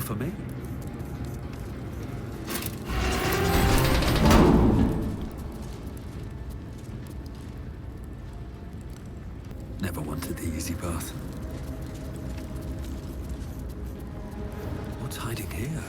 for me. Never wanted the easy path. What's hiding here?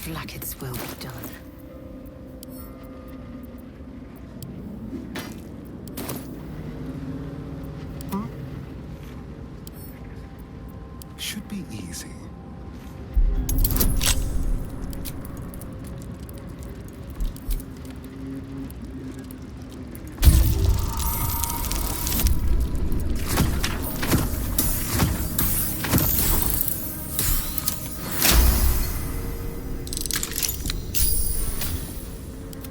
Blackets will be done. Should be easy.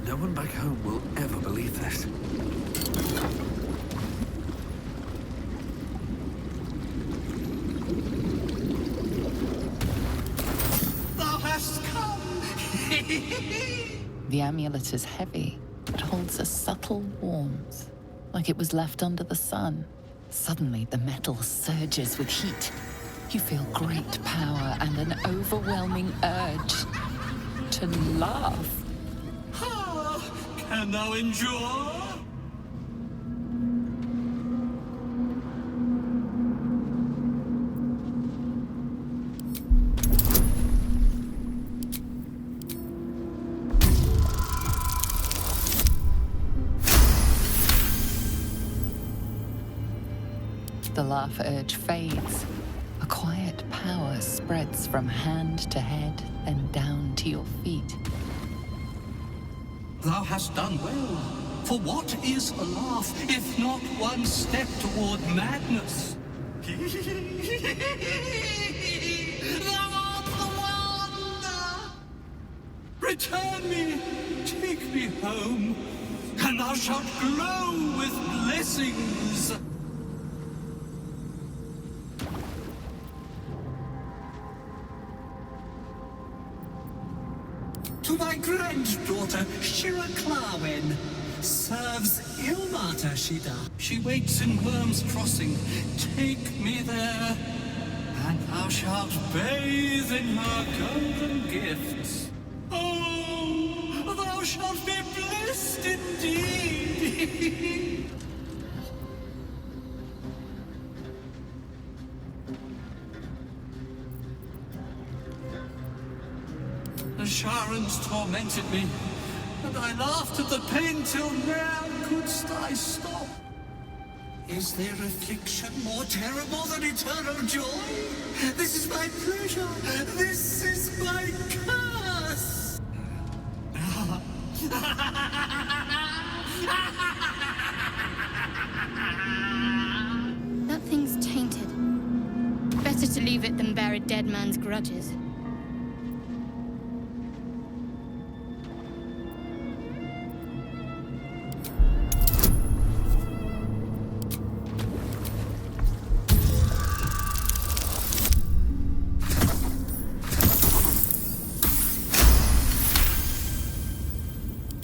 No one back home will ever believe this. Thou hast come! The amulet is heavy, but holds a subtle warmth, like it was left under the sun. Suddenly, the metal surges with heat. You feel great power and an overwhelming urge to laugh. Can thou endure? The laugh urge fades. A quiet power spreads from hand to head, then down to your feet. Thou hast done well. For what is a laugh, if not one step toward madness? Thou art the wonder! Return me, take me home, and thou shalt glow with blessings. to my granddaughter, Shira Clawen. Serves Ilmata, she does. She waits in Worm's Crossing. Take me there, and thou shalt bathe in her golden gifts. Oh, thou shalt be blessed indeed. The Sharons tormented me, and I laughed at the pain till ne'er couldst I stop. Is there affliction more terrible than eternal joy? This is my pleasure. This is my curse. That thing's tainted. Better to leave it than bear a dead man's grudges.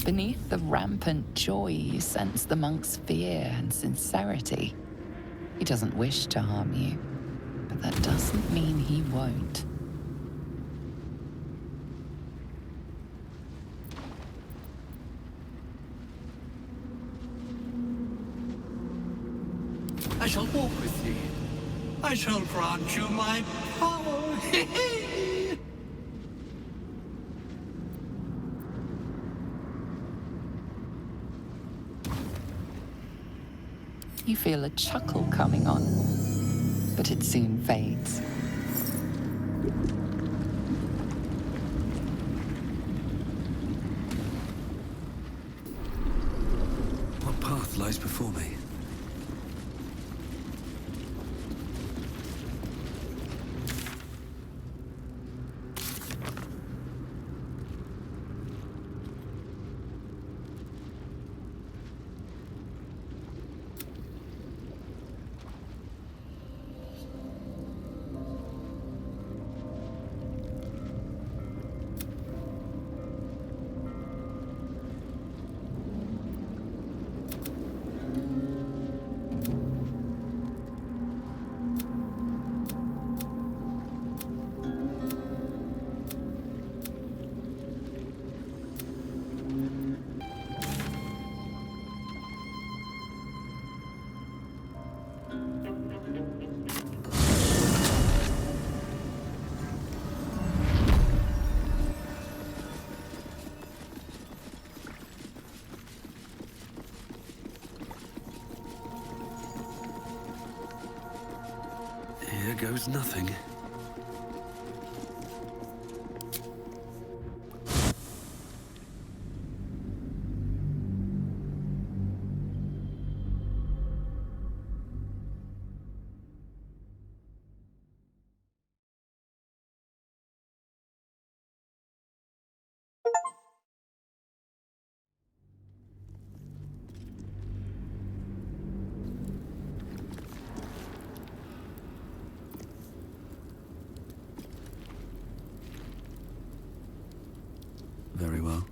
Beneath the rampant joy, you sense the monk's fear and sincerity. He doesn't wish to harm you, but that doesn't mean he won't. I shall walk with thee. I shall grant you my power. You feel a chuckle coming on, but it soon fades. What path lies before me? Here goes nothing. Very well.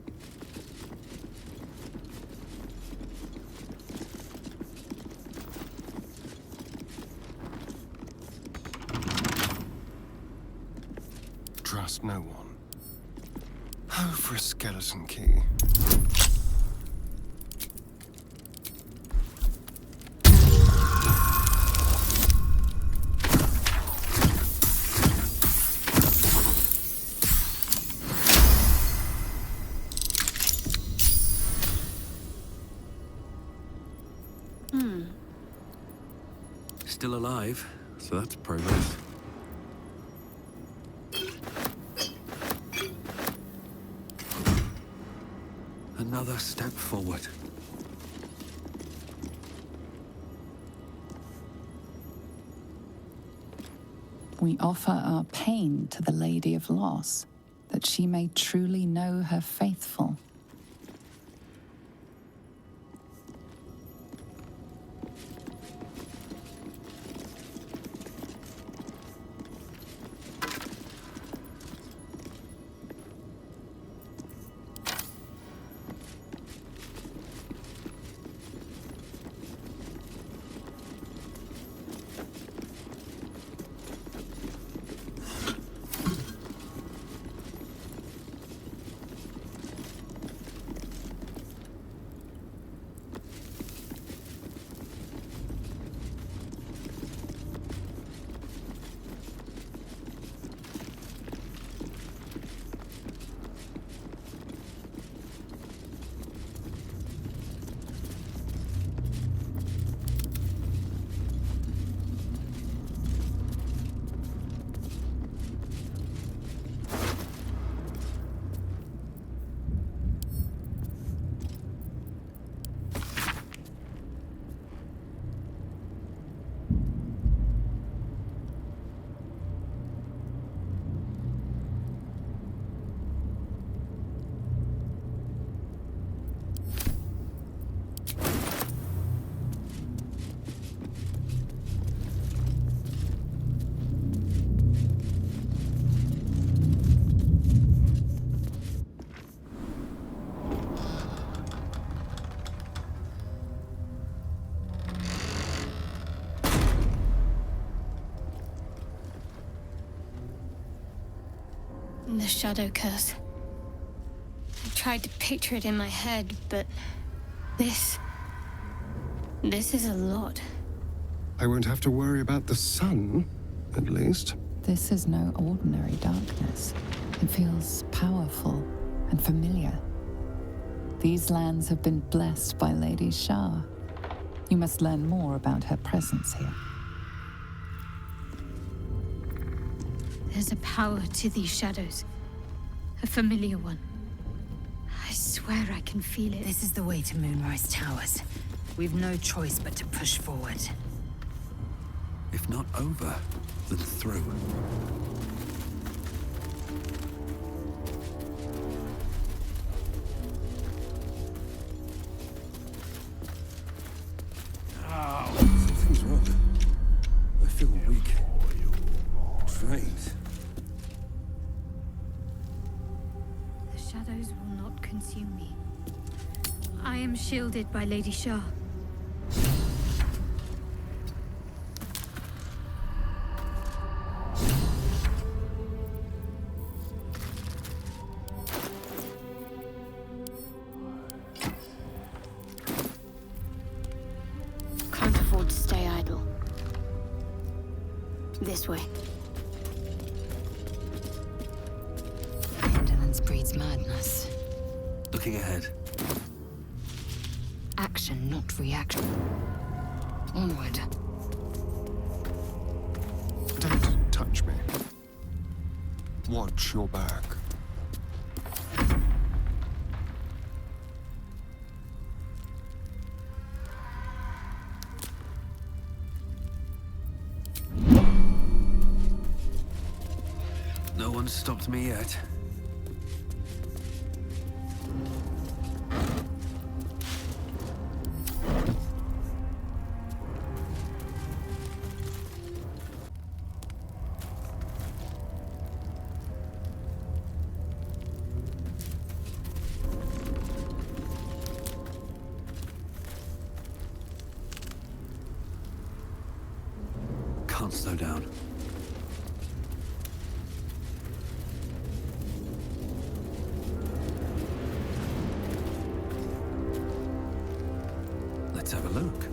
Trust no one. Oh, for a skeleton key. Still alive, so that's progress. Another step forward. We offer our pain to the Lady of Loss, that she may truly know her faithful. The shadow curse. I tried to picture it in my head, but this is a lot. I won't have to worry about the sun, at least. This is no ordinary darkness. It feels powerful and familiar. These lands have been blessed by Lady Shah. You must learn more about her presence here. There's a power to these shadows. A familiar one. I swear I can feel it. This is the way to Moonrise Towers. We've no choice but to push forward. If not over, then through. Something's wrong. I feel weak. Drained. The shadows will not consume me. I am shielded by Lady Shah. Can't afford to stay idle. This way. Indolence breeds madness. Looking ahead. Action, not reaction. Onward. Don't touch me. Watch your back. No one's stopped me yet. Can't slow down. Let's have a look.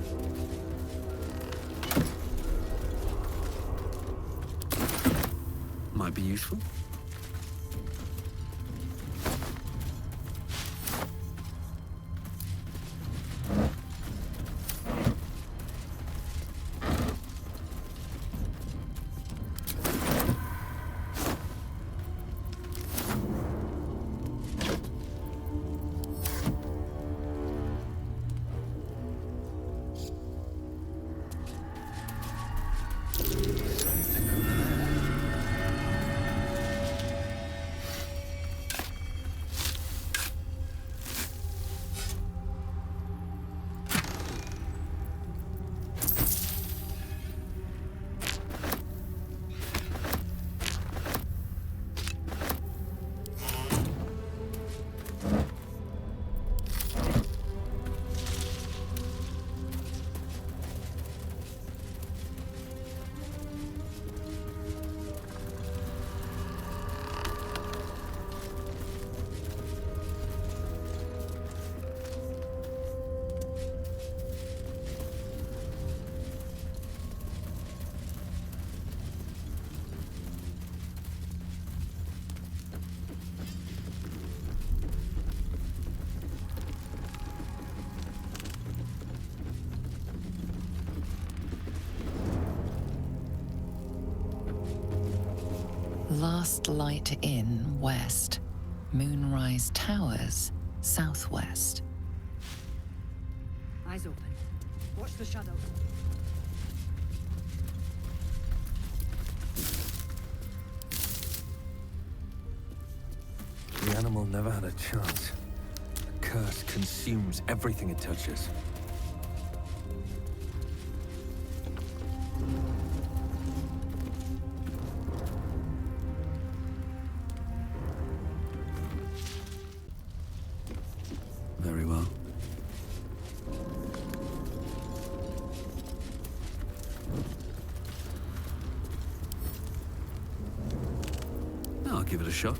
Might be useful. Last Light Inn, west. Moonrise Towers, southwest. Eyes open. Watch the shadows. The animal never had a chance. The curse consumes everything it touches. Very well. I'll give it a shot.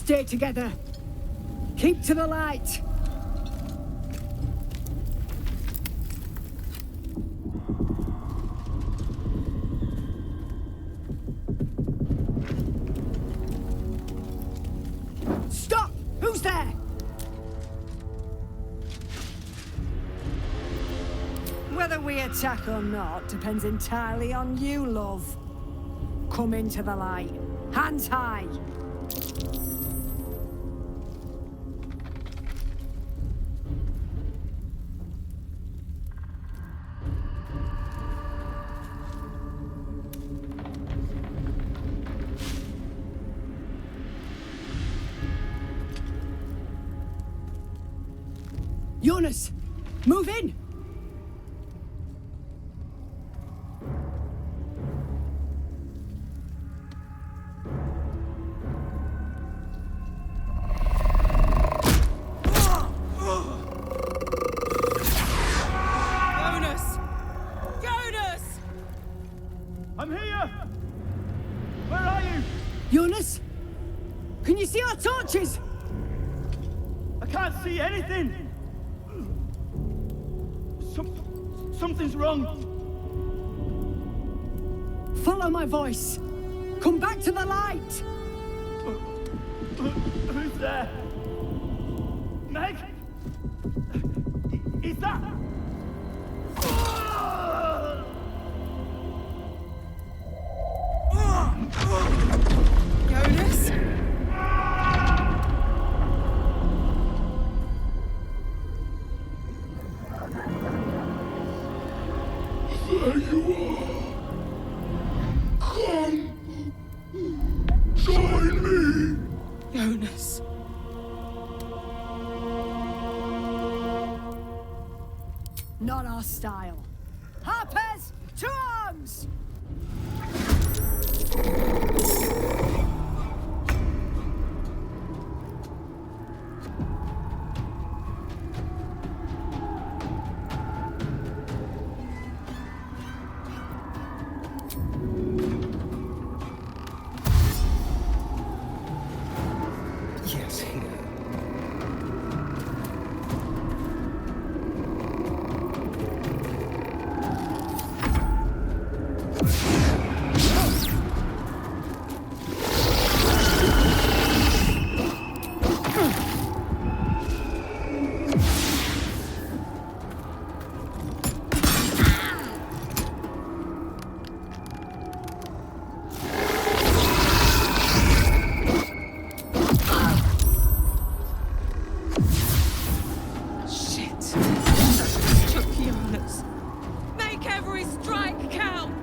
Stay together. Keep to the light. Stop! Who's there? Whether we attack or not depends entirely on you, love. Come into the light. Hands high. Jonas, move in! Jonas! Jonas! I'm here! Where are you? Jonas? Can you see our torches? I can't see anything! Something's wrong. Follow my voice. Come back to the light. Who's there? Meg? Is that... Jonas? There you are. Come. Join me. Jonas. Not our style. Harpers, to arms! Yes, here. Jonas. Make every strike count!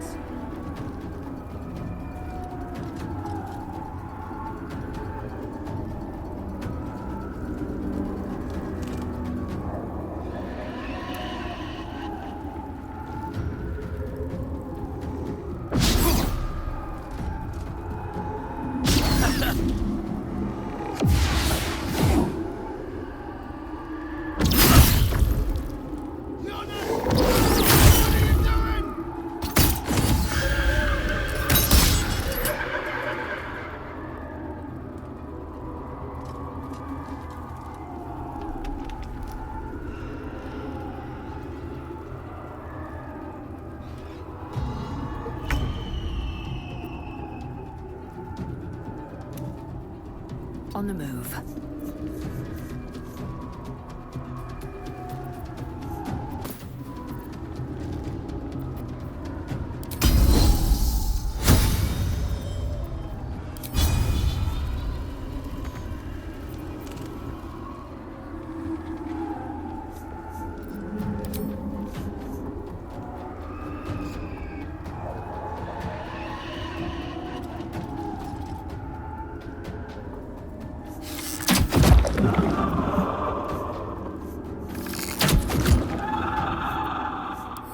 On the move.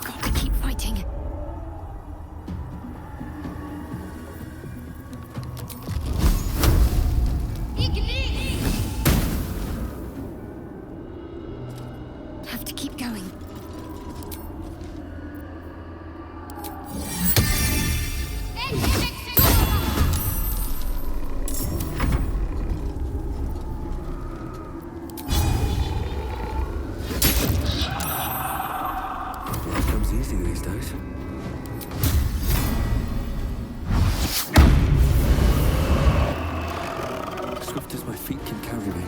Gotta keep fighting. Have to keep going. easy these days. Swift as my feet can carry me.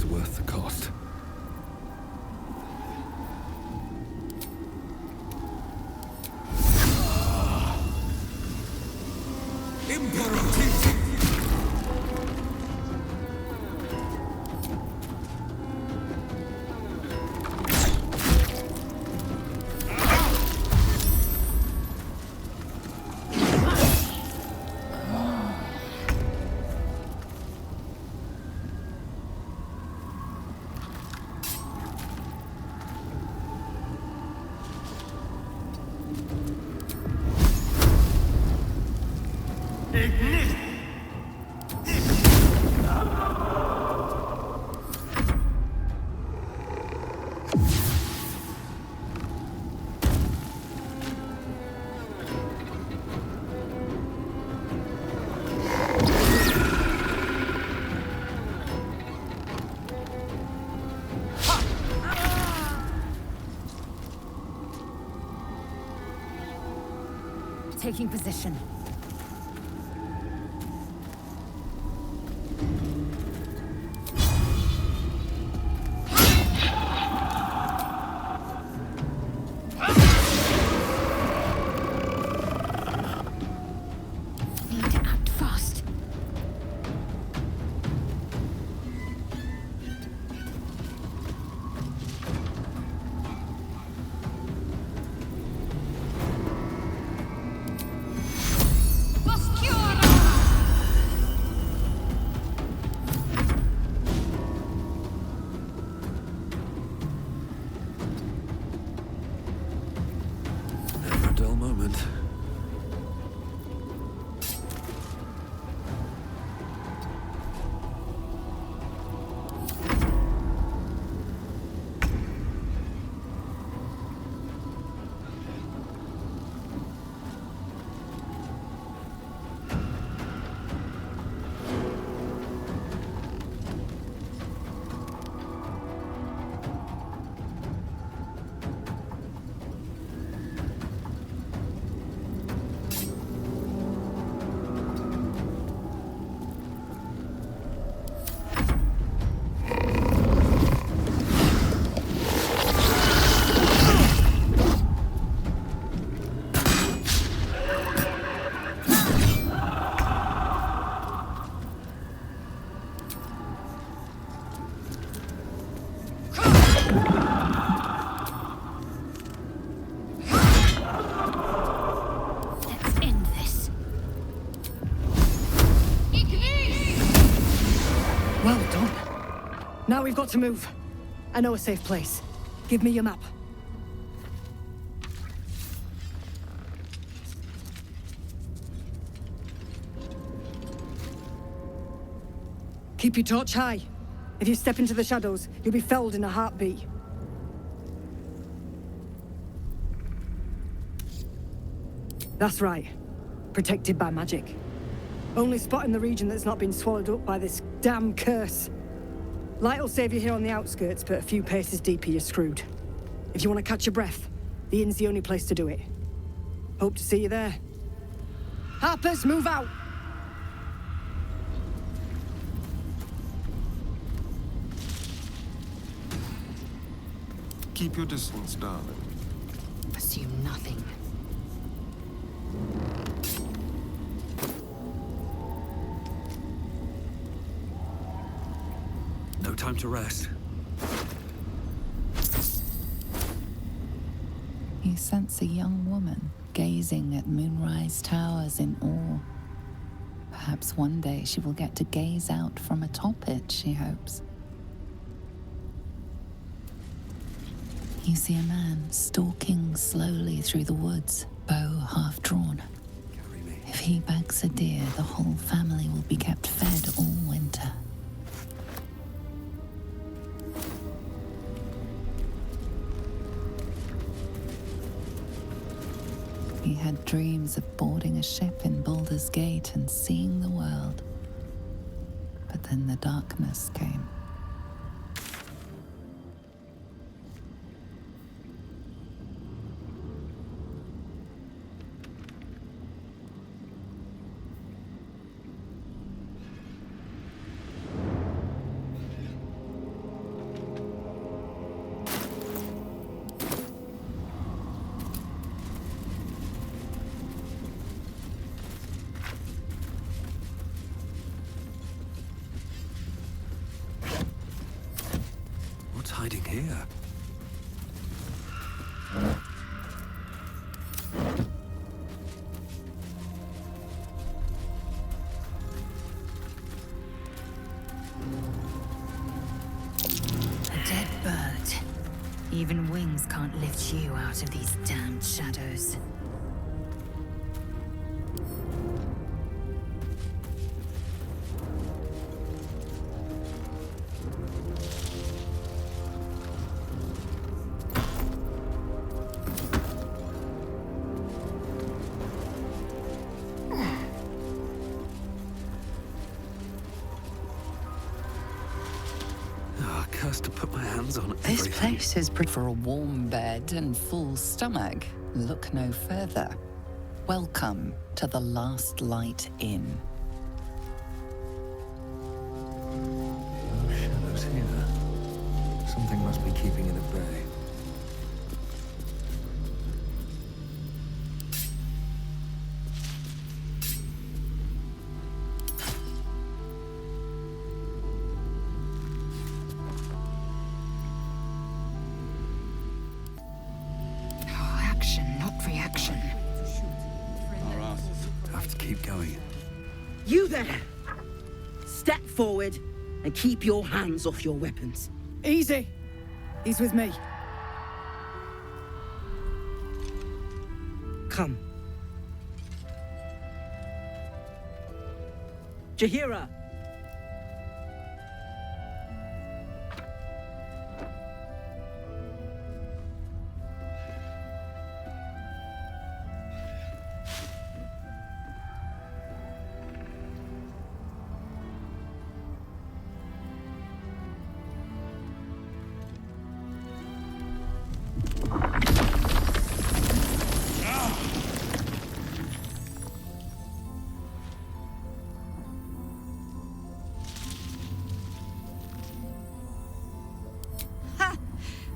Worth the cost. Taking position. Need to act fast. got to move. I know a safe place. Give me your map. Keep your torch high. If you step into the shadows, you'll be felled in a heartbeat. That's right. Protected by magic. Only spot in the region that's not been swallowed up by this damn curse. Light will save you here on the outskirts, but a few paces deeper you're screwed. If you want to catch your breath, the inn's the only place to do it. Hope to see you there. Harpers, move out! Keep your distance, darling. Assume nothing. No time to rest. You sense a young woman gazing at Moonrise towers in awe. Perhaps one day she will get to gaze out from atop it, she hopes. You see a man stalking slowly through the woods, bow half drawn. If he bags a deer, the whole family will be kept fed all winter. He had dreams of boarding a ship in Baldur's Gate and seeing the world. But then the darkness came. What's hiding here? A dead bird. Even wings can't lift you out of these damned shadows. To put my hands on This everything. place is pretty for a warm bed and full stomach. Look no further. Welcome to the Last Light Inn. No shadows here. Something must be keeping it at bay. You there! Step forward and keep your hands off your weapons. Easy. He's with me. Come. Jahira!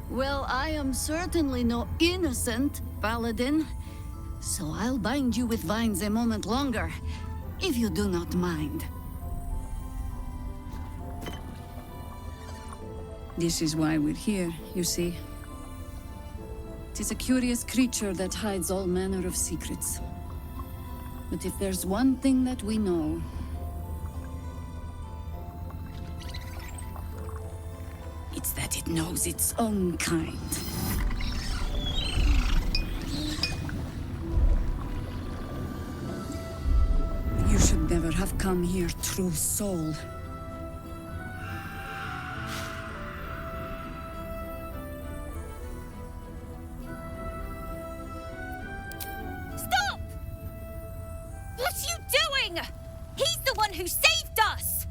Well, I am certainly no innocent, Paladin. So I'll bind you with vines a moment longer, if you do not mind. This is why we're here, you see. 'Tis a curious creature that hides all manner of secrets. But if there's one thing that we know... It knows its own kind. You should never have come here, true soul. Stop! What are you doing? He's the one who saved us!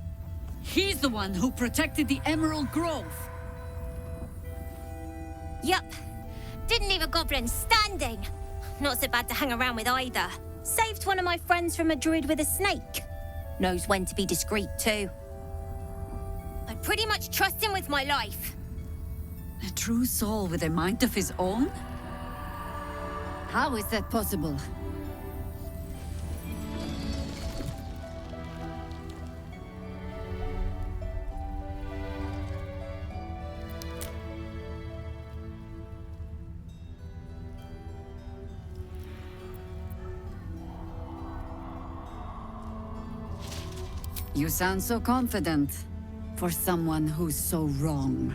He's the one who protected the Emerald Grove. Yup. Didn't leave a goblin standing. Not so bad to hang around with either. Saved one of my friends from a druid with a snake. Knows when to be discreet too. I pretty much trust him with my life. A true soul with a mind of his own? How is that possible? You sound so confident for someone who's so wrong.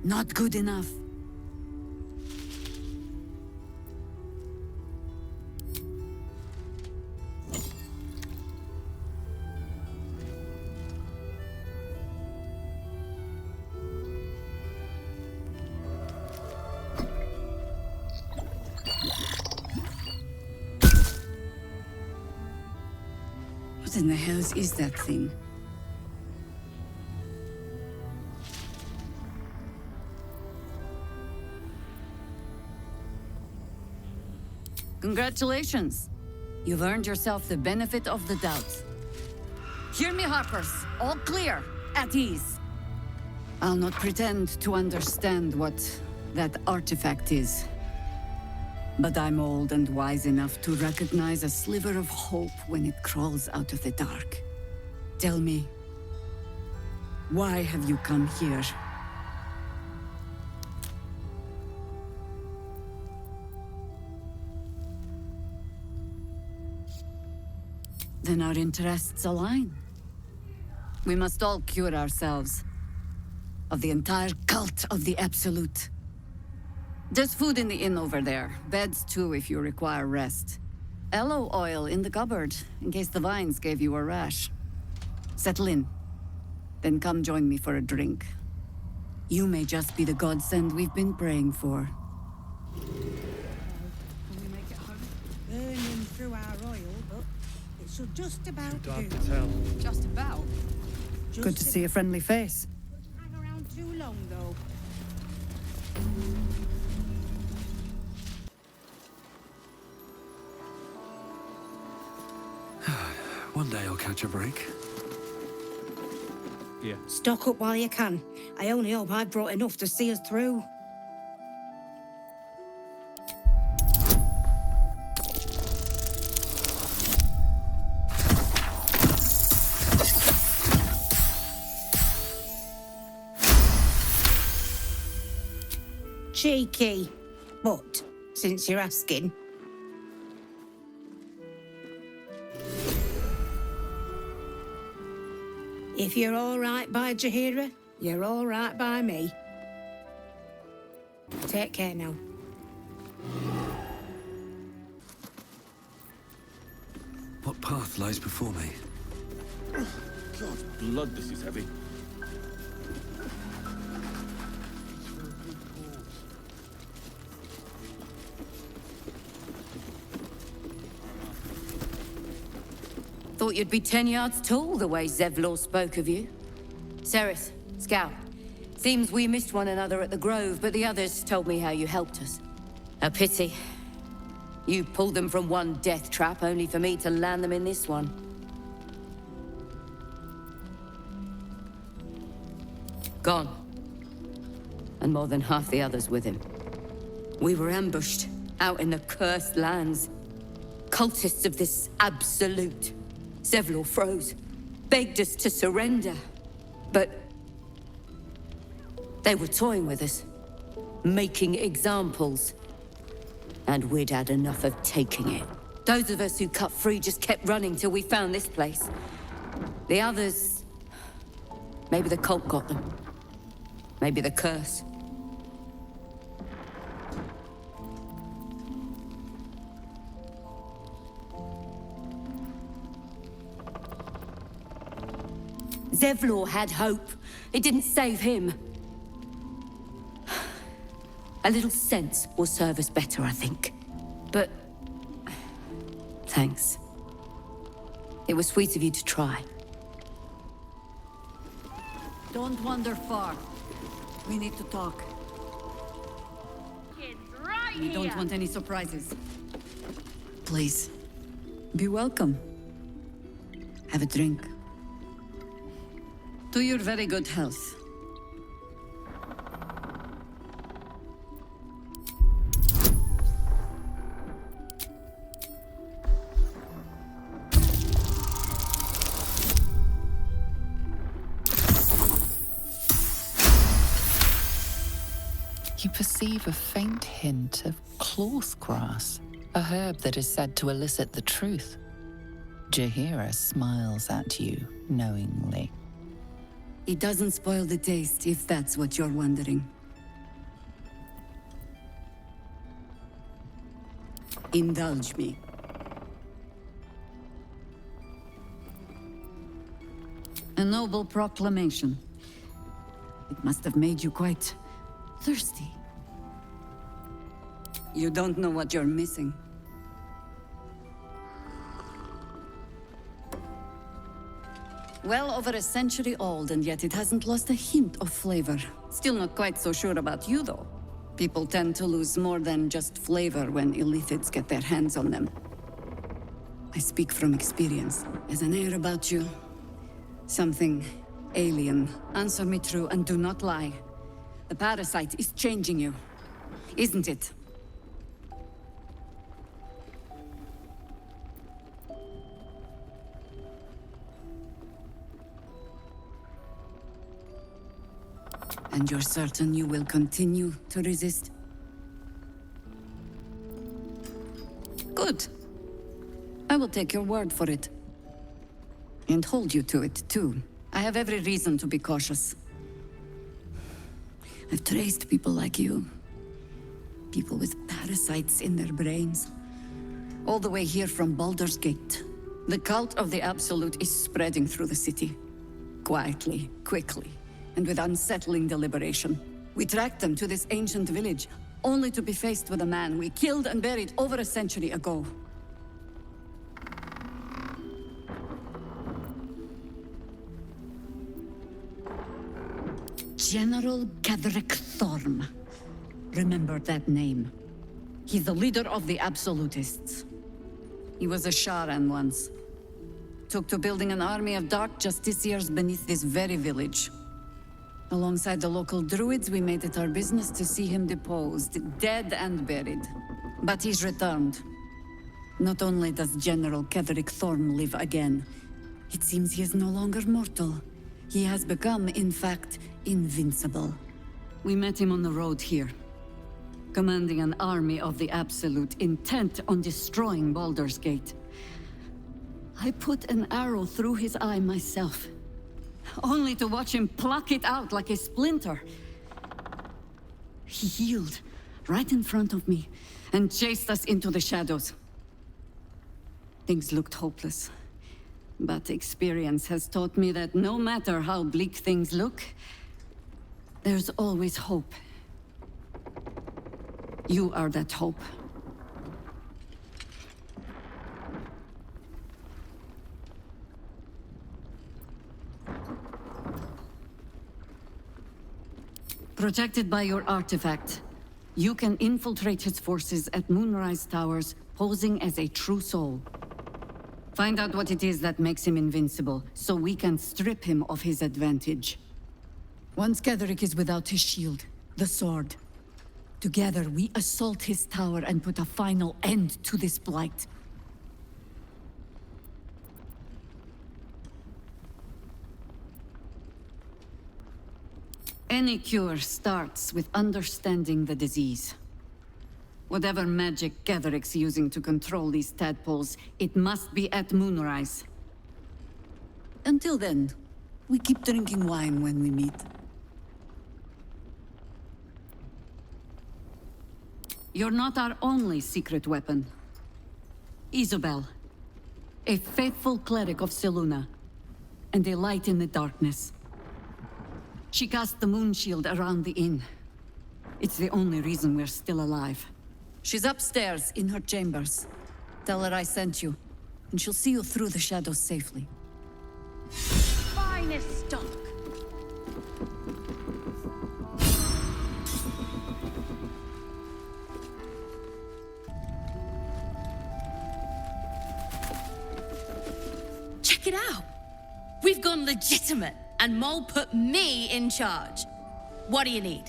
Not good enough. What in the hell is that thing? Congratulations. You've earned yourself the benefit of the doubt. Hear me, Harpers. All clear. At ease. I'll not pretend to understand what that artifact is. But I'm old and wise enough to recognize a sliver of hope when it crawls out of the dark. Tell me, why have you come here? Then our interests align. We must all cure ourselves of the entire cult of the Absolute. There's food in the inn over there. Beds too if you require rest. Aloe oil in the cupboard, in case the vines gave you a rash. Settle in. Then come join me for a drink. You may just be the godsend we've been praying for. Can we make it home? Burning through our oil, but it should just about do. Hard to tell. Just about. Good to see a friendly face. Hang around too long, though. One day I'll catch a break. Yeah. Stock up while you can. I only hope I've brought enough to see us through. Cheeky. But, since you're asking... If you're all right by Jaheira, you're all right by me. Take care now. What path lies before me? God's blood, this is heavy. Thought you'd be 10 yards tall, the way Zevlor spoke of you. Sereth, Scout. Seems we missed one another at the Grove, but the others told me how you helped us. A pity. You pulled them from one death trap, only for me to land them in this one. Gone. And more than half the others with him. We were ambushed, out in the cursed lands. Cultists of this absolute. Zevlor froze, begged us to surrender. But they were toying with us, making examples. And we'd had enough of taking it. Those of us who cut free just kept running till we found this place. The others... maybe the cult got them. Maybe the curse. Zevlor had hope. It didn't save him. A little sense will serve us better, I think. But... thanks. It was sweet of you to try. Don't wander far. We need to talk. We don't want any surprises. Please, be welcome. Have a drink. To your very good health. You perceive a faint hint of cloth grass, a herb that is said to elicit the truth. Jaheira smiles at you knowingly. It doesn't spoil the taste, if that's what you're wondering. Indulge me. A noble proclamation. It must have made you quite thirsty. You don't know what you're missing. Well over a century old, and yet it hasn't lost a hint of flavor. Still not quite so sure about you, though. People tend to lose more than just flavor when illithids get their hands on them. I speak from experience. There's an air about you. Something alien. Answer me true and do not lie. The parasite is changing you, isn't it? And you're certain you will continue to resist? Good. I will take your word for it. And hold you to it, too. I have every reason to be cautious. I've traced people like you. People with parasites in their brains. All the way here from Baldur's Gate. The cult of the Absolute is spreading through the city. Quietly, quickly, and with unsettling deliberation. We tracked them to this ancient village, only to be faced with a man we killed and buried over a century ago. General Ketheric Thorm. Remember that name. He's the leader of the Absolutists. He was a Sharan once. Took to building an army of dark justiciars beneath this very village. Alongside the local druids, we made it our business to see him deposed, dead and buried. But he's returned. Not only does General Ketheric Thorm live again, it seems he is no longer mortal. He has become, in fact, invincible. We met him on the road here, commanding an army of the Absolute, intent on destroying Baldur's Gate. I put an arrow through his eye myself, only to watch him pluck it out like a splinter. He healed right in front of me and chased us into the shadows. Things looked hopeless. But experience has taught me that no matter how bleak things look, there's always hope. You are that hope. Protected by your artifact, You can infiltrate his forces at Moonrise Towers, posing as a true soul. Find out what it is that makes him invincible, so we can strip him of his advantage. Once Ketheric is without his shield, the sword. Together, we assault his tower and put a final end to this blight. Any cure starts with understanding the disease. Whatever magic Ketheric's using to control these tadpoles, it must be at Moonrise. Until then, we keep drinking wine when we meet. You're not our only secret weapon. Isobel, a faithful cleric of Selûne, and a light in the darkness. She cast the moon shield around the inn. It's the only reason we're still alive. She's upstairs in her chambers. Tell her I sent you, and she'll see you through the shadows safely. Finest stock. Check it out. We've gone legitimate, and Mole put me in charge. What do you need?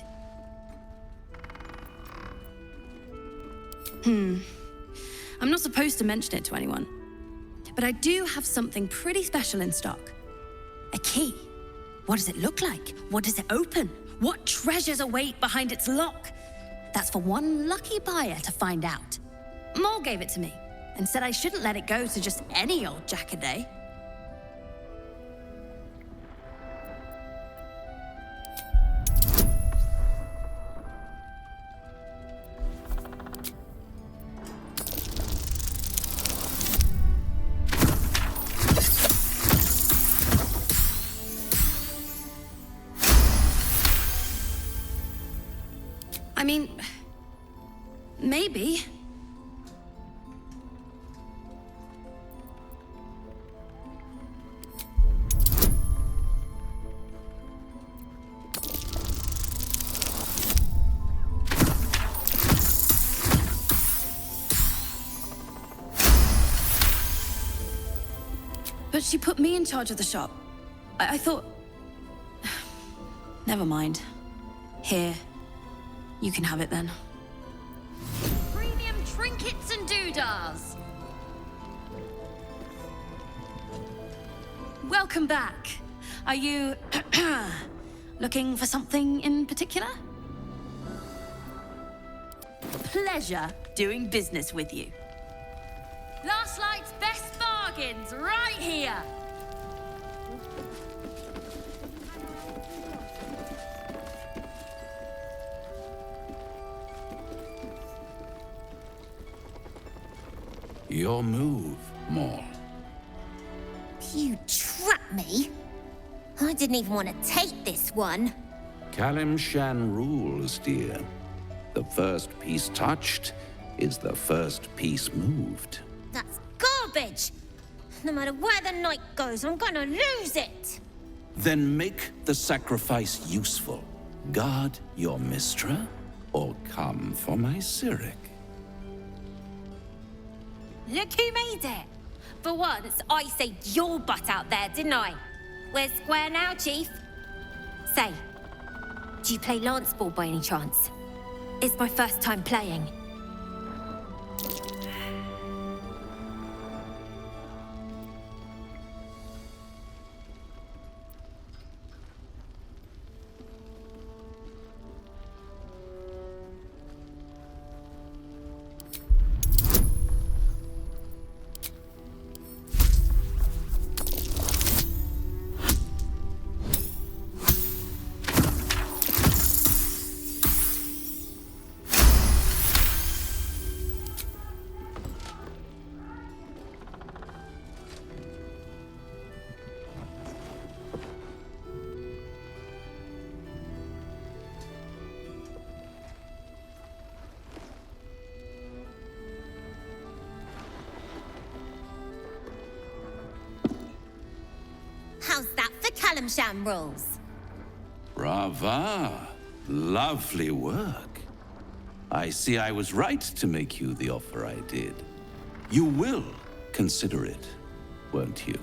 I'm not supposed to mention it to anyone, but I do have something pretty special in stock. A key. What does it look like? What does it open? What treasures await behind its lock? That's for one lucky buyer to find out. Mole gave it to me and said I shouldn't let it go to just any old jackaday. I mean, maybe. But she put me in charge of the shop. I thought... Never mind. Here. You can have it then. Premium trinkets and doodahs. Welcome back. Are you looking for something in particular? Pleasure doing business with you. Last night's best bargains right here. Your move, Maul. You trapped me. I didn't even want to take this one. Kalimshan rules, dear. The first piece touched is the first piece moved. That's garbage. No matter where the night goes, I'm gonna lose it. Then make the sacrifice useful. Guard your Mistra, or come for my Cyric. Look who made it. For once, I saved your butt out there, didn't I? We're square now, Chief. Say, do you play lance ball by any chance? It's my first time playing. How's that for Kalimshan rules? Brava! Lovely work. I see I was right to make you the offer I did. You will consider it, won't you?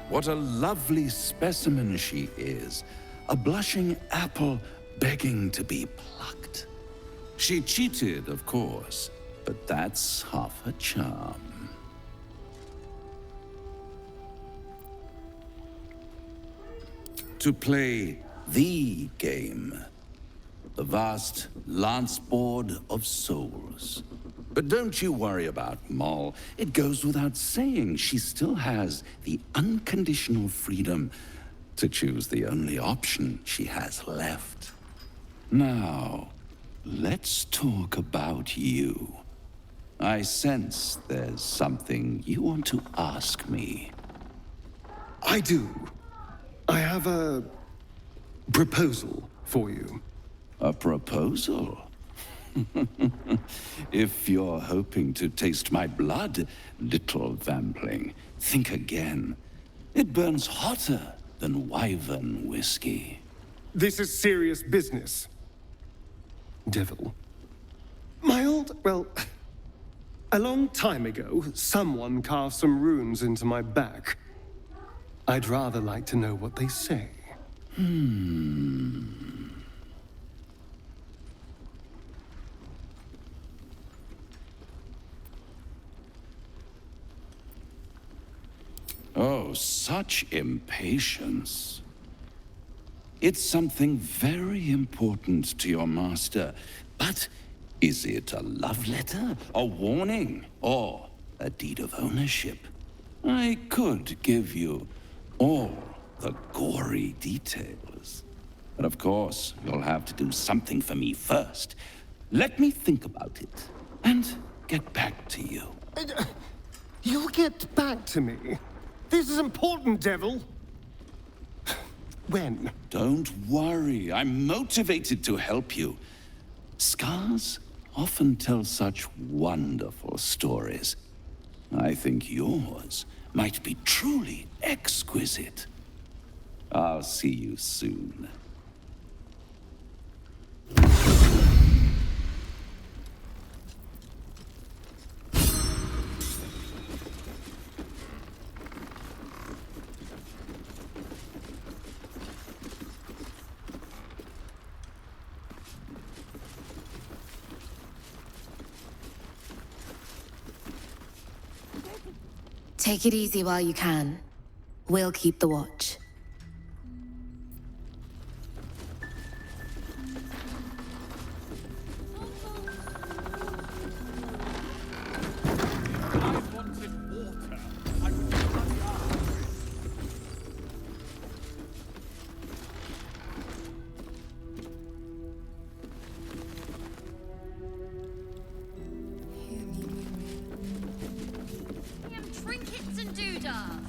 What a lovely specimen she is. A blushing apple begging to be plucked. She cheated, of course, but that's half her charm. To play the game, the vast lance board of souls. But don't you worry about Moll. It goes without saying she still has the unconditional freedom to choose the only option she has left. Now, let's talk about you. I sense there's something you want to ask me. I do. I have a proposal for you. A proposal? If you're hoping to taste my blood, little vampling, think again. It burns hotter than wyvern whiskey. This is serious business. Devil. Well, a long time ago, someone carved some runes into my back. I'd rather like to know what they say. Oh, such impatience. It's something very important to your master, but is it a love letter, a warning, or a deed of ownership? I could give you all the gory details. But of course, you'll have to do something for me first. Let me think about it, and get back to you. You'll get back to me? This is important, Devil. When? Don't worry, I'm motivated to help you. Scars often tell such wonderful stories. I think yours might be truly exquisite. I'll see you soon. Take it easy while you can. We'll keep the watch. Trinkets and doodah.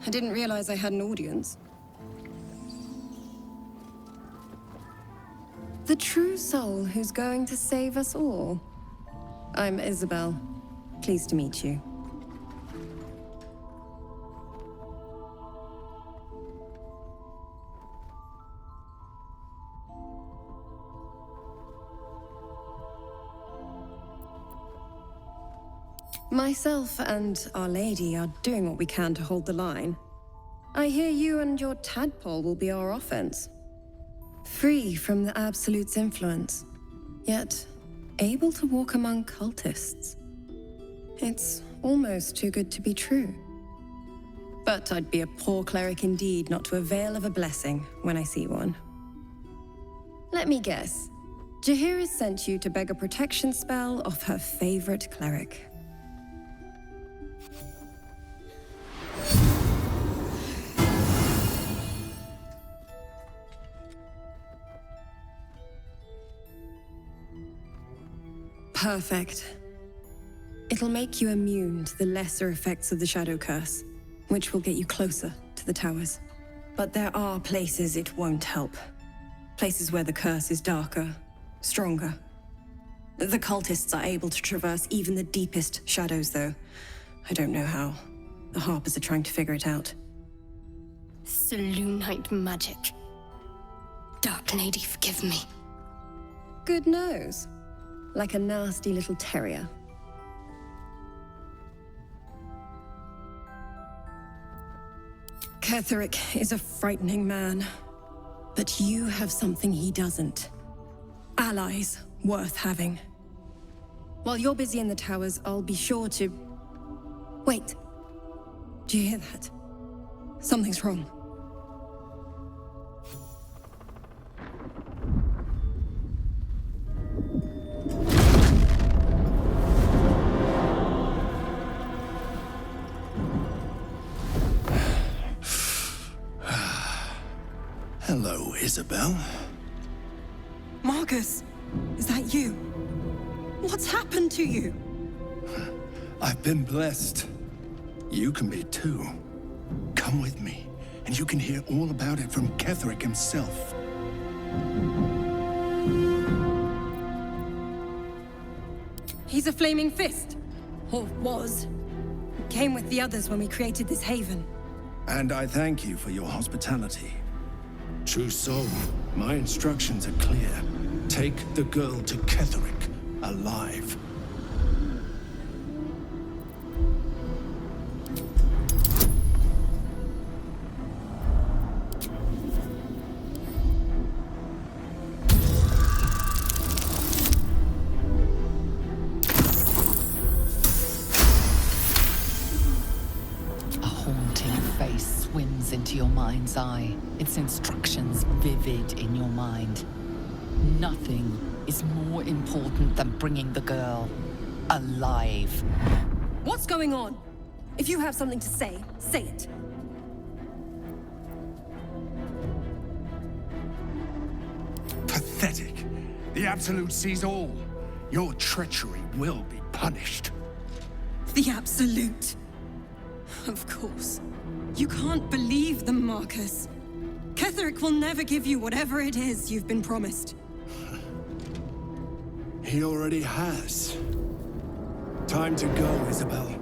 I didn't realize I had an audience. The true soul who's going to save us all. I'm Isobel. Pleased to meet you. Myself and Our Lady are doing what we can to hold the line. I hear you and your tadpole will be our offense. Free from the Absolute's influence, yet able to walk among cultists. It's almost too good to be true. But I'd be a poor cleric indeed not to avail of a blessing when I see one. Let me guess. Jaheira sent you to beg a protection spell off her favorite cleric. Perfect. It'll make you immune to the lesser effects of the Shadow Curse, which will get you closer to the towers. But there are places it won't help. Places where the curse is darker, stronger. The cultists are able to traverse even the deepest shadows, though. I don't know how. The Harpers are trying to figure it out. Selûnite magic. Dark Lady, forgive me. Good nose. Like a nasty little terrier. Ketheric is a frightening man. But you have something he doesn't. Allies worth having. While you're busy in the towers, I'll be sure to... Wait. Do you hear that? Something's wrong. Hello, Isobel. Marcus, is that you? What's happened to you? I've been blessed. You can be too. Come with me, and you can hear all about it from Ketheric himself. He's a flaming fist. Or was. Came with the others when we created this haven. And I thank you for your hospitality. True soul, my instructions are clear. Take the girl to Ketheric, alive. Into your mind's eye, its instructions vivid in your mind. Nothing is more important than bringing the girl alive. What's going on? If you have something to say, say it. Pathetic. The Absolute sees all. Your treachery will be punished. The Absolute. Of course. You can't believe them, Marcus. Ketheric will never give you whatever it is you've been promised. He already has. Time to go, Isobel.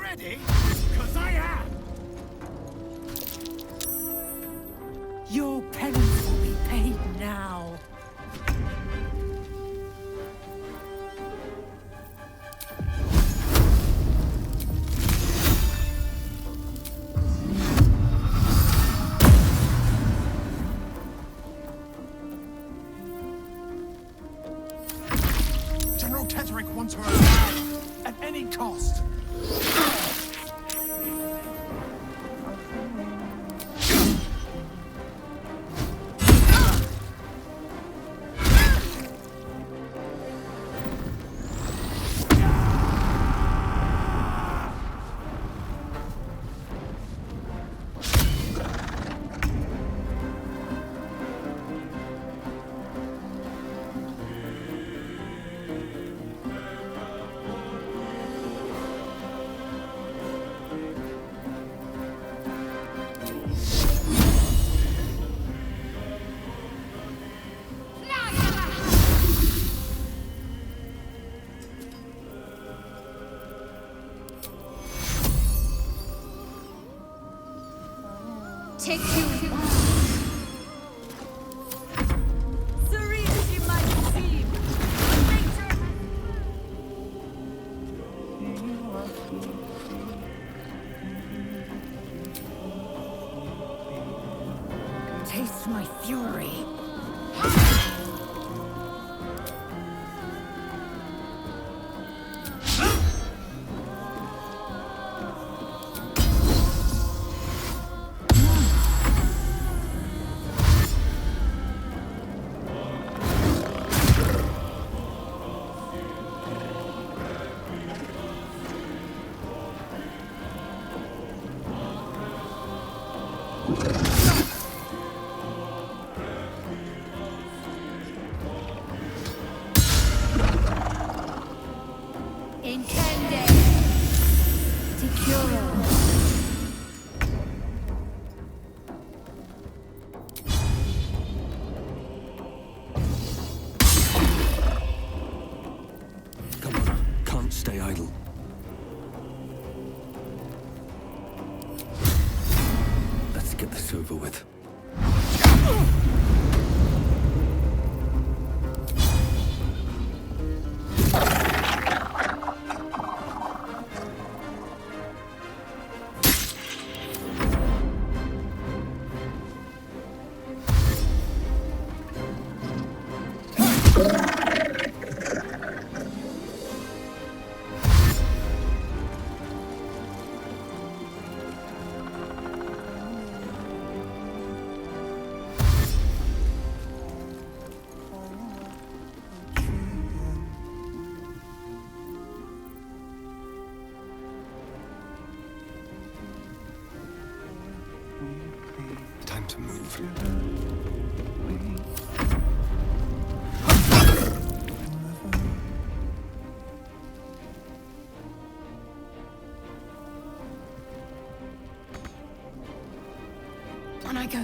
ready? 'Cause I am! Your penance will be paid now. General Kettering wants her alive, at any cost. Take you. Serene as you might seem. Taste my fury. Stay idle. Let's get this over with. Time to move. On I go.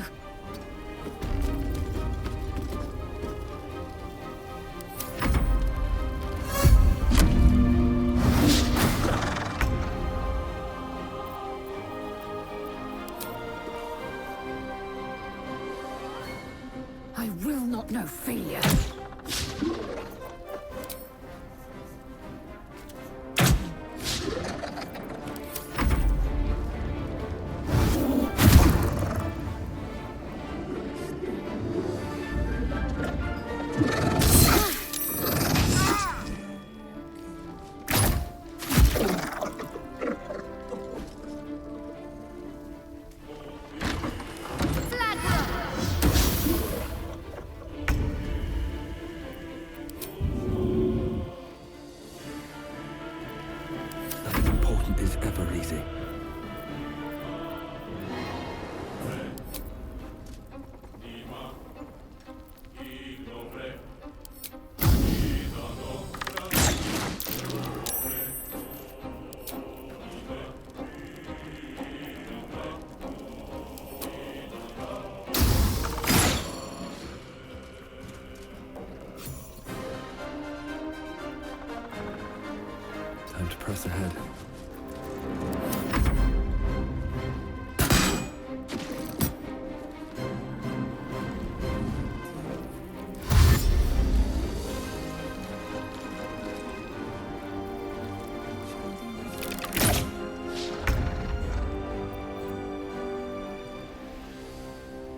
Time to press ahead.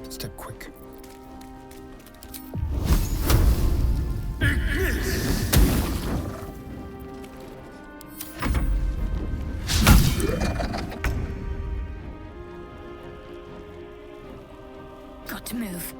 Step quick. Got to move.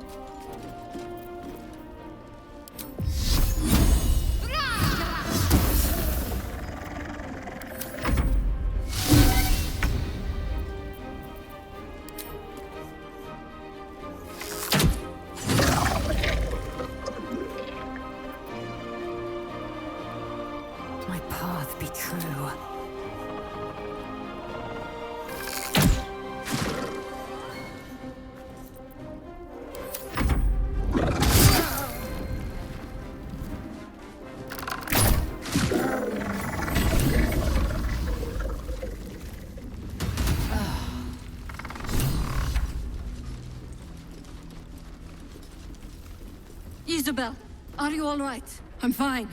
My path be true. Isobel, are you all right? I'm fine.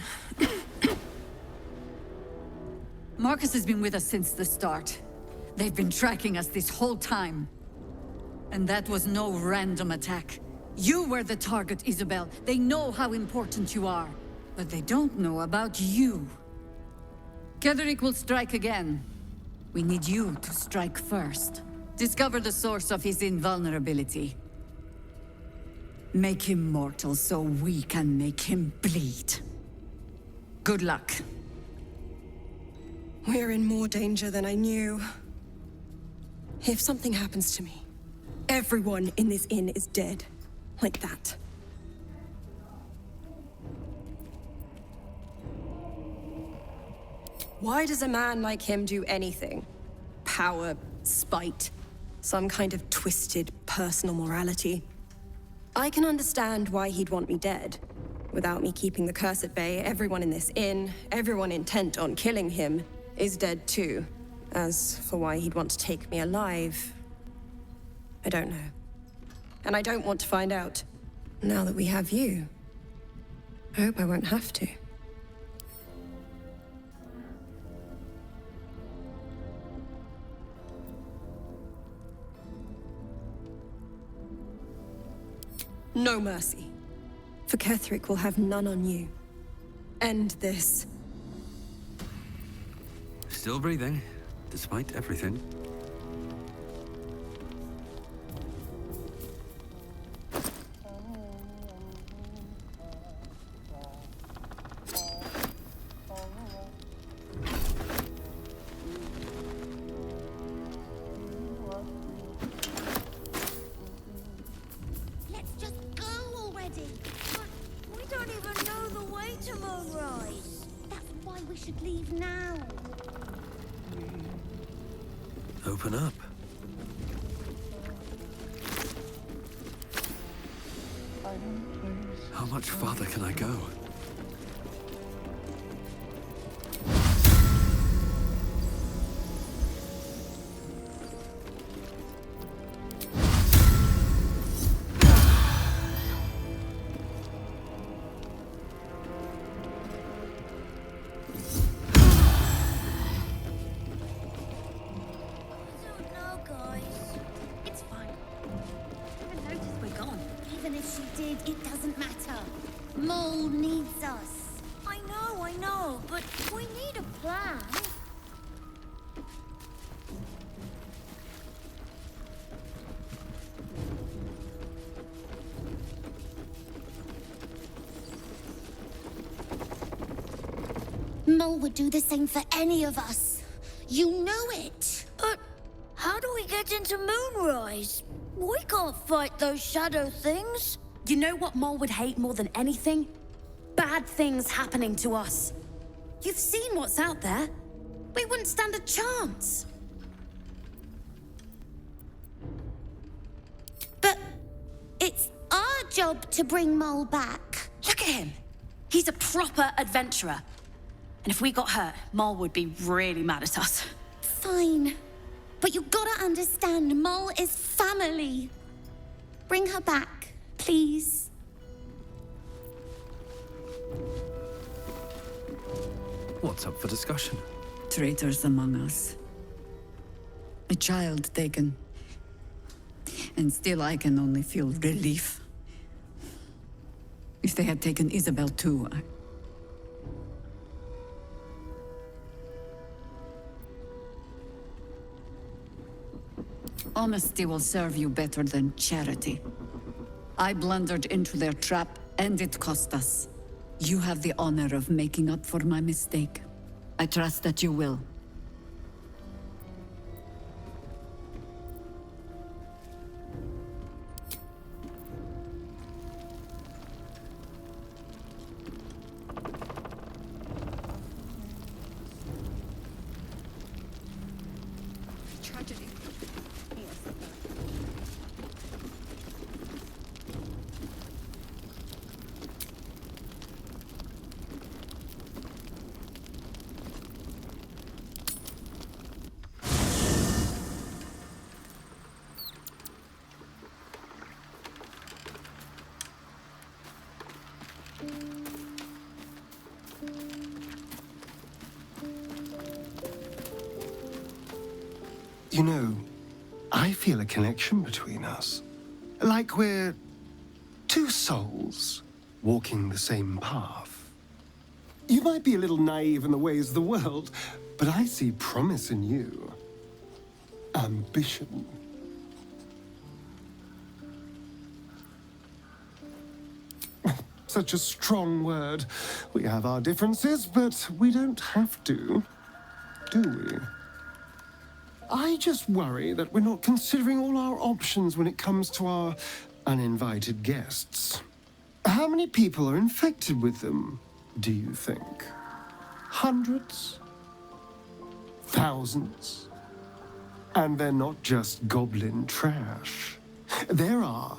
Marcus has been with us since the start. They've been tracking us this whole time. And that was no random attack. You were the target, Isobel. They know how important you are. But they don't know about you. Ketheric will strike again. We need you to strike first. Discover the source of his invulnerability. Make him mortal so we can make him bleed. Good luck. We're in more danger than I knew. If something happens to me, everyone in this inn is dead. Like that. Why does a man like him do anything? Power, spite, some kind of twisted personal morality. I can understand why he'd want me dead. Without me keeping the curse at bay, everyone in this inn, everyone intent on killing him, is dead too. As for why he'd want to take me alive, I don't know. And I don't want to find out. Now that we have you, I hope I won't have to. No mercy. For Ketheric will have none on you. End this. Still breathing, despite everything. Let's just go already. But we don't even know the way to Moonrise. That's why we should leave now. Open up. How much farther can I go? Even if she did, it doesn't matter. Mole needs us. I know, but we need a plan. Mole would do the same for any of us. You know it. But how do we get into Moonrise? We can't fight those shadow things. You know what Mole would hate more than anything? Bad things happening to us. You've seen what's out there. We wouldn't stand a chance. But it's our job to bring Mole back. Look at him. He's a proper adventurer. And if we got hurt, Mol would be really mad at us. Fine. But you gotta understand, Mol is family. Bring her back, please. What's up for discussion? Traitors among us. A child taken. And still I can only feel relief. If they had taken Isobel too, Honesty will serve you better than charity. I blundered into their trap, and it cost us. You have the honor of making up for my mistake. I trust that you will. Tragedy. You know, I feel a connection between us. Like we're two souls walking the same path. You might be a little naive in the ways of the world, but I see promise in you. Ambition. Such a strong word. We have our differences, but we don't have to, do we? I just worry that we're not considering all our options when it comes to our uninvited guests. How many people are infected with them, do you think? Hundreds? Thousands? And they're not just goblin trash. There are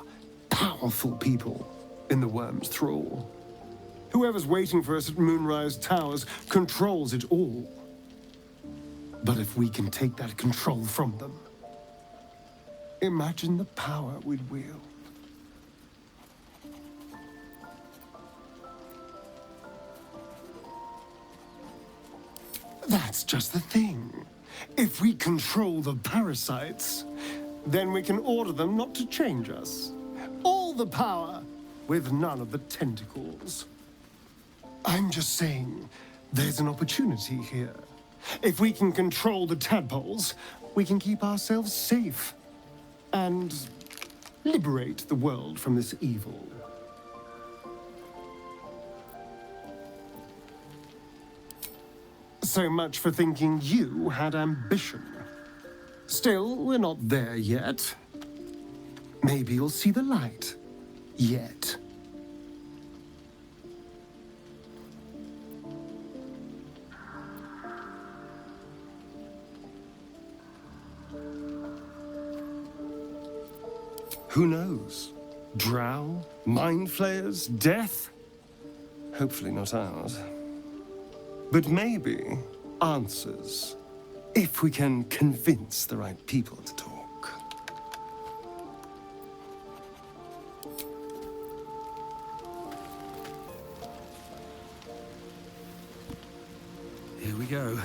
powerful people in the Worm's thrall. Whoever's waiting for us at Moonrise Towers controls it all. But if we can take that control from them, imagine the power we'd wield. That's just the thing. If we control the parasites, then we can order them not to change us. All the power, with none of the tentacles. I'm just saying, there's an opportunity here. If we can control the tadpoles, we can keep ourselves safe and liberate the world from this evil. So much for thinking you had ambition. Still, we're not there yet. Maybe you'll see the light. Yet. Who knows? Drow? Mind flayers? Death? Hopefully not ours. But maybe answers, if we can convince the right people to talk. Here we go.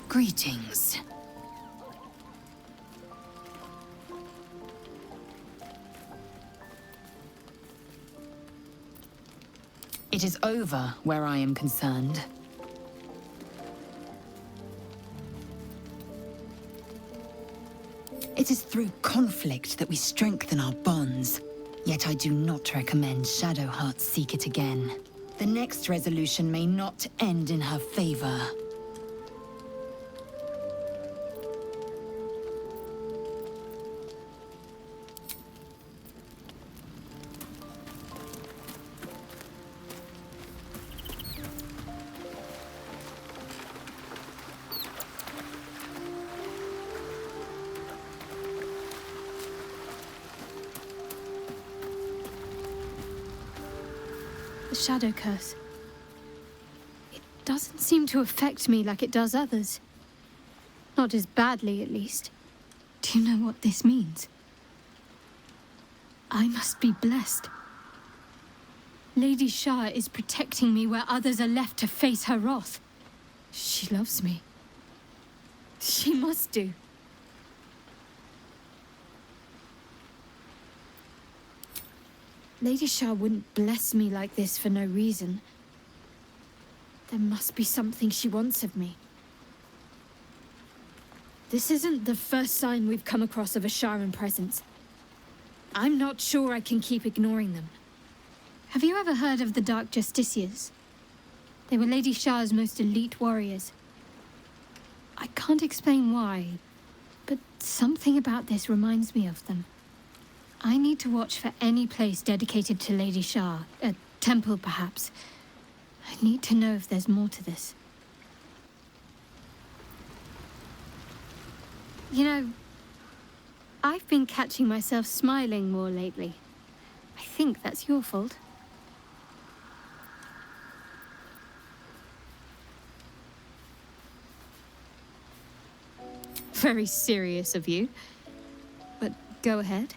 Greetings. It is over where I am concerned. It is through conflict that we strengthen our bonds. Yet I do not recommend Shadowheart seek it again. The next resolution may not end in her favor. The shadow curse. It doesn't seem to affect me like it does others. Not as badly, at least. Do you know what this means? I must be blessed. Lady Shah is protecting me where others are left to face her wrath. She loves me. She must do. Lady Shah wouldn't bless me like this for no reason. There must be something she wants of me. This isn't the first sign we've come across of a Sharan presence. I'm not sure I can keep ignoring them. Have you ever heard of the Dark Justiciars? They were Lady Shah's most elite warriors. I can't explain why, but something about this reminds me of them. I need to watch for any place dedicated to Lady Shah, a temple perhaps. I need to know if there's more to this. You know, I've been catching myself smiling more lately. I think that's your fault. Very serious of you, but go ahead.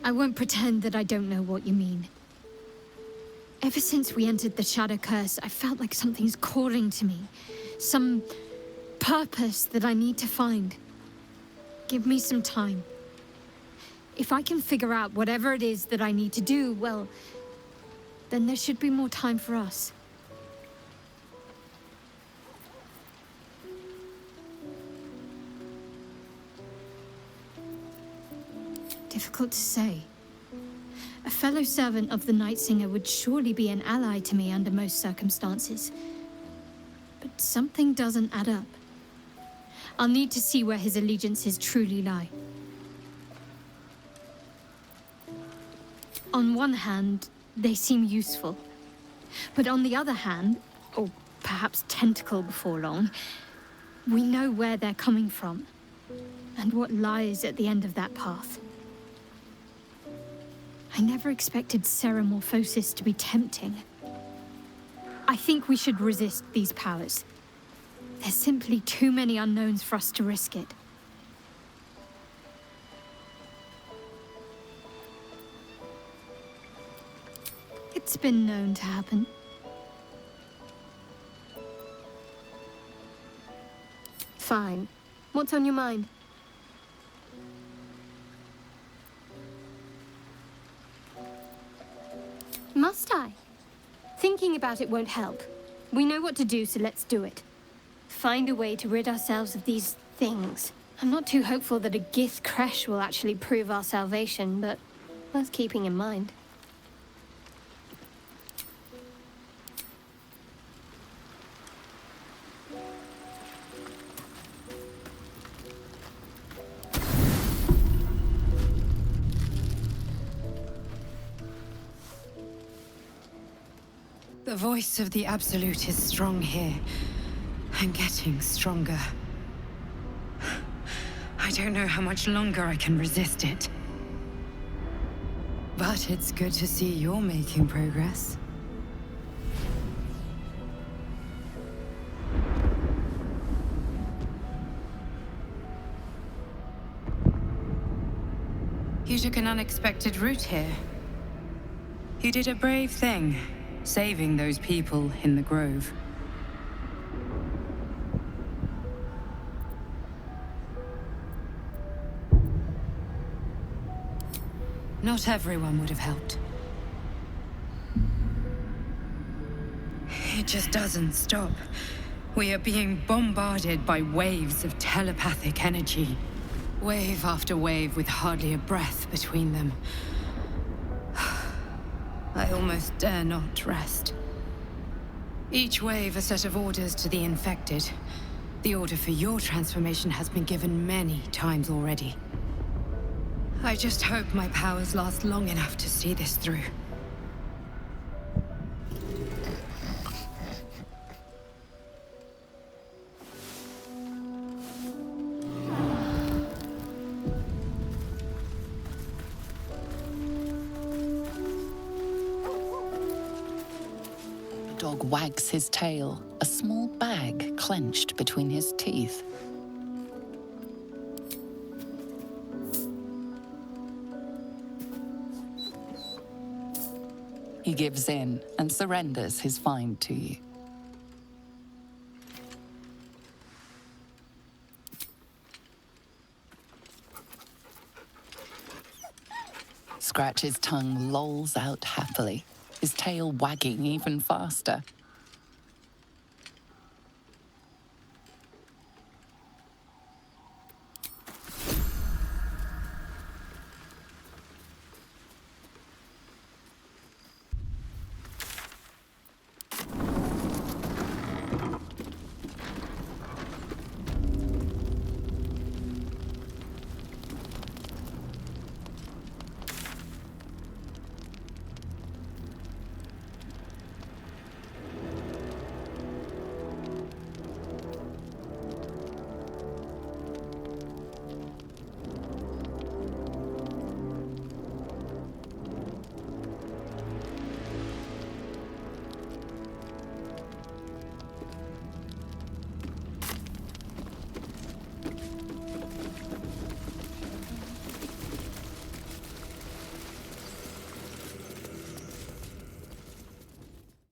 I won't pretend that I don't know what you mean. Ever since we entered the Shadow Curse, I felt like something's calling to me. Some purpose that I need to find. Give me some time. If I can figure out whatever it is that I need to do, well, then there should be more time for us. Difficult to say. A fellow servant of the Night Singer would surely be an ally to me under most circumstances. But something doesn't add up. I'll need to see where his allegiances truly lie. On one hand, they seem useful. But on the other hand, or perhaps tentacle before long, we know where they're coming from, and what lies at the end of that path. I never expected Ceramorphosis to be tempting. I think we should resist these powers. There's simply too many unknowns for us to risk it. It's been known to happen. Fine. What's on your mind? Must I? Thinking about it won't help. We know what to do, so let's do it. Find a way to rid ourselves of these things. I'm not too hopeful that a Gith crash will actually prove our salvation, but worth keeping in mind. The voice of the Absolute is strong here, and getting stronger. I don't know how much longer I can resist it. But it's good to see you're making progress. You took an unexpected route here. You did a brave thing. Saving those people in the grove. Not everyone would have helped. It It just doesn't stop. We are being bombarded by waves of telepathic energy. Wave after wave with hardly a breath between them. I almost dare not rest. Each wave a set of orders to the infected. The order for your transformation has been given many times already. I just hope my powers last long enough to see this through. The dog wags his tail, a small bag clenched between his teeth. He gives in and surrenders his find to you. Scratch's tongue lolls out happily, his tail wagging even faster.